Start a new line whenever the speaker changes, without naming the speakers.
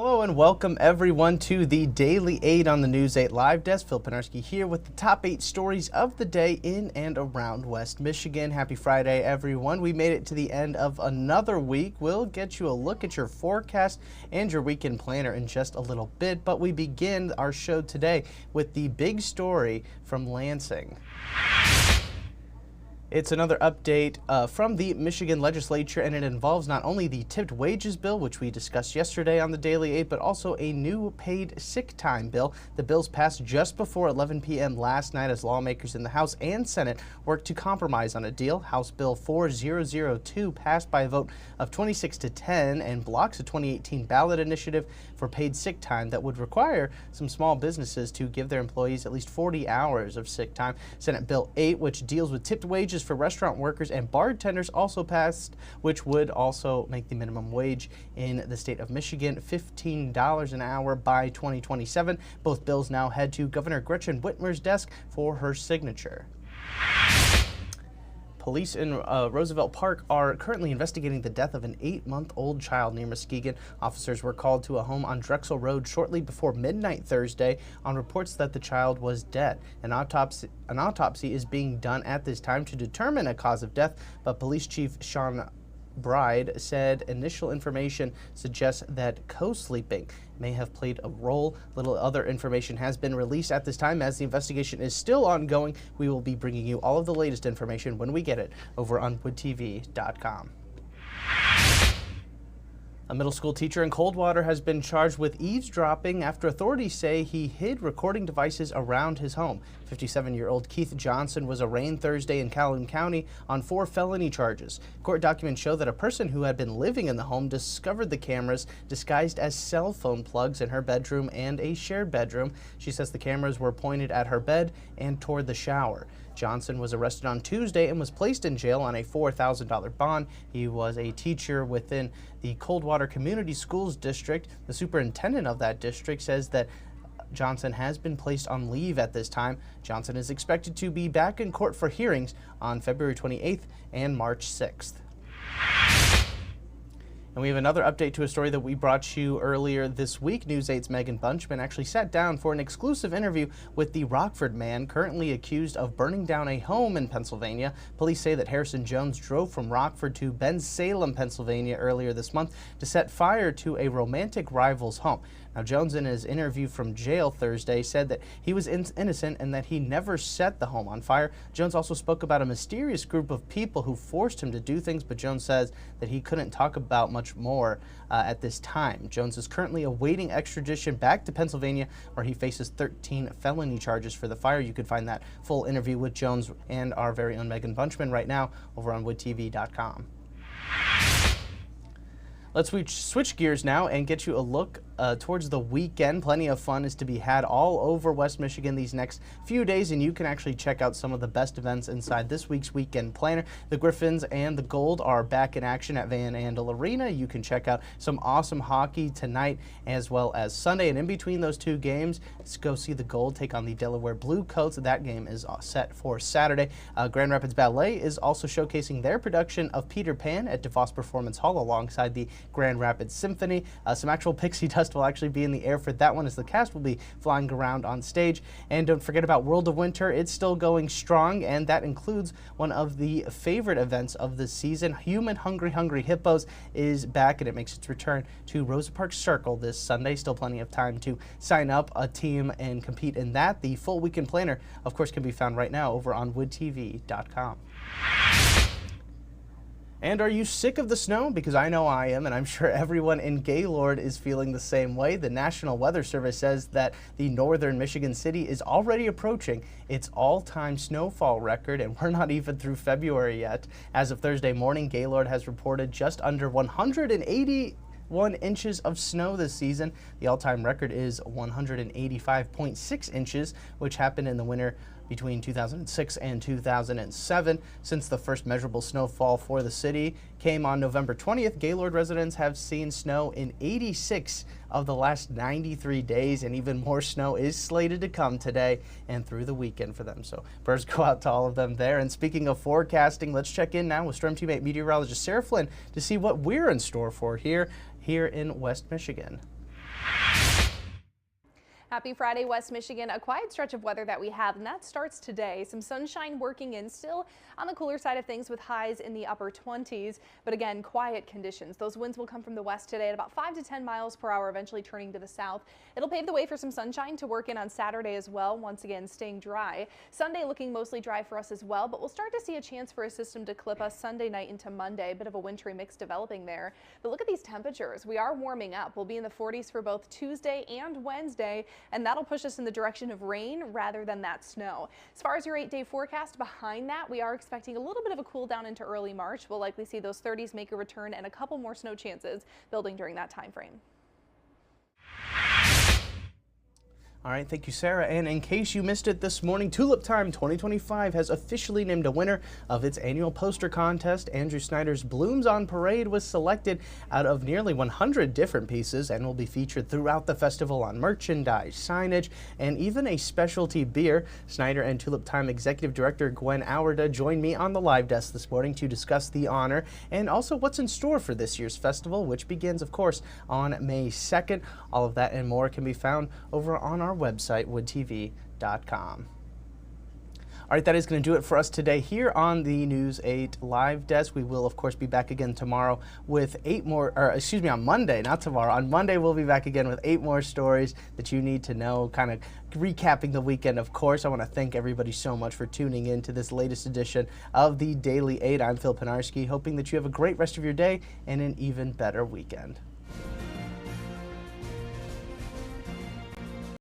Hello and welcome everyone to the Daily 8 on the News 8 Live Desk. Phil Penarski here with the top 8 stories of the day in and around West Michigan. Happy Friday, everyone. We made it to the end of another week. We'll get you a look at your forecast and your weekend planner in just a little bit, but we begin our show today with the big story from Lansing. It's another update from the Michigan legislature, and it involves not only the tipped wages bill, which we discussed yesterday on the Daily 8, but also a new paid sick time bill. The bills passed just before 11 p.m. last night as lawmakers in the House and Senate worked to compromise on a deal. House Bill 4002 passed by a vote of 26 to 10 and blocks a 2018 ballot initiative for paid sick time that would require some small businesses to give their employees at least 40 hours of sick time. Senate Bill 8, which deals with tipped wages for restaurant workers and bartenders, also passed, which would also make the minimum wage in the state of Michigan $15 an hour by 2027. Both bills now head to Governor Gretchen Whitmer's desk for her signature. Police in Roosevelt Park are currently investigating the death of an 8-month-old child near Muskegon. Officers were called to a home on Drexel Road shortly before midnight Thursday on reports that the child was dead. An autopsy is being done at this time to determine a cause of death, but Police Chief Sean Bride said initial information suggests that co-sleeping may have played a role. Little other information has been released at this time as the investigation is still ongoing. We will be bringing you all of the latest information when we get it over on woodtv.com. A middle school teacher in Coldwater has been charged with eavesdropping after authorities say he hid recording devices around his home. 57-year-old Keith Johnson was arraigned Thursday in Calhoun County on 4 felony charges. Court documents show that a person who had been living in the home discovered the cameras disguised as cell phone plugs in her bedroom and a shared bedroom. She says the cameras were pointed at her bed and toward the shower. Johnson was arrested on Tuesday and was placed in jail on a $4,000 bond. He was a teacher within the Coldwater Community Schools District. The superintendent of that district says that Johnson has been placed on leave at this time. Johnson is expected to be back in court for hearings on February 28th and March 6th. And we have another update to a story that we brought you earlier this week. News 8's Megan Bunchman actually sat down for an exclusive interview with the Rockford man currently accused of burning down a home in Pennsylvania. Police say that Harrison Jones drove from Rockford to Bensalem, Pennsylvania earlier this month to set fire to a romantic rival's home. Now, Jones, in his interview from jail Thursday, said that he was innocent and that he never set the home on fire. Jones also spoke about a mysterious group of people who forced him to do things, but Jones says that he couldn't talk about much more at this time. Jones is currently awaiting extradition back to Pennsylvania, where he faces 13 felony charges for the fire. You can find that full interview with Jones and our very own Megan Bunchman right now over on woodtv.com. Let's switch gears now and get you a look towards the weekend. Plenty of fun is to be had all over West Michigan these next few days, and you can actually check out some of the best events inside this week's weekend planner. The Griffins and the Gold are back in action at Van Andel Arena. You can check out some awesome hockey tonight as well as Sunday, and in between those two games, let's go see the Gold take on the Delaware Blue Coats. That game is set for Saturday. Grand Rapids Ballet is also showcasing their production of Peter Pan at DeVos Performance Hall alongside the Grand Rapids Symphony. Some actual pixie dust will actually be in the air for that one as the cast will be flying around on stage. And don't forget about World of Winter. It's still going strong, and that includes one of the favorite events of the season. Human Hungry Hungry Hippos is back, and it makes its return to Rosa Parks Circle this Sunday. Still plenty of time to sign up a team and compete in that. The full weekend planner, of course, can be found right now over on woodtv.com. And are you sick of the snow? Because I know I am, and I'm sure everyone in Gaylord is feeling the same way. The National Weather Service says that the northern Michigan city is already approaching its all-time snowfall record, and we're not even through February yet. As of Thursday morning, Gaylord has reported just under 181 inches of snow this season. The all-time record is 185.6 inches, which happened in the winter between 2006 and 2007. Since the first measurable snowfall for the city came on November 20th, Gaylord residents have seen snow in 86 of the last 93 days, and even more snow is slated to come today and through the weekend for them. So prayers go out to all of them there. And speaking of forecasting, let's check in now with Storm Team 8 meteorologist Sarah Flynn to see what we're in store for here in West Michigan.
Happy Friday, West Michigan. A quiet stretch of weather that we have, and that starts today. Some sunshine working in still on the cooler side of things with highs in the upper 20s. But again, quiet conditions. Those winds will come from the west today at about 5 to 10 miles per hour, eventually turning to the south. It'll pave the way for some sunshine to work in on Saturday as well. Once again, staying dry. Sunday looking mostly dry for us as well, but we'll start to see a chance for a system to clip us Sunday night into Monday. A bit of a wintry mix developing there. But look at these temperatures. We are warming up. We'll be in the 40s for both Tuesday and Wednesday, and that'll push us in the direction of rain rather than that snow. As far as your 8-day forecast behind that, we are expecting a little bit of a cool down into early March. We'll likely see those 30s make a return and a couple more snow chances building during that time frame.
All right, thank you, Sarah. And in case you missed it this morning, Tulip Time 2025 has officially named a winner of its annual poster contest. Andrew Snyder's Blooms on Parade was selected out of nearly 100 different pieces and will be featured throughout the festival on merchandise, signage, and even a specialty beer. Snyder and Tulip Time Executive Director Gwen Auerda joined me on the live desk this morning to discuss the honor and also what's in store for this year's festival, which begins, of course, on May 2nd. All of that and more can be found over on our website, woodtv.com. All right, that is going to do it for us today here on the News 8 live desk. We will, of course, be back again tomorrow with on Monday, not tomorrow. On Monday, we'll be back again with 8 more stories that you need to know, kind of recapping the weekend. Of course, I want to thank everybody so much for tuning in to this latest edition of the Daily 8. I'm Phil Penarski, hoping that you have a great rest of your day and an even better weekend.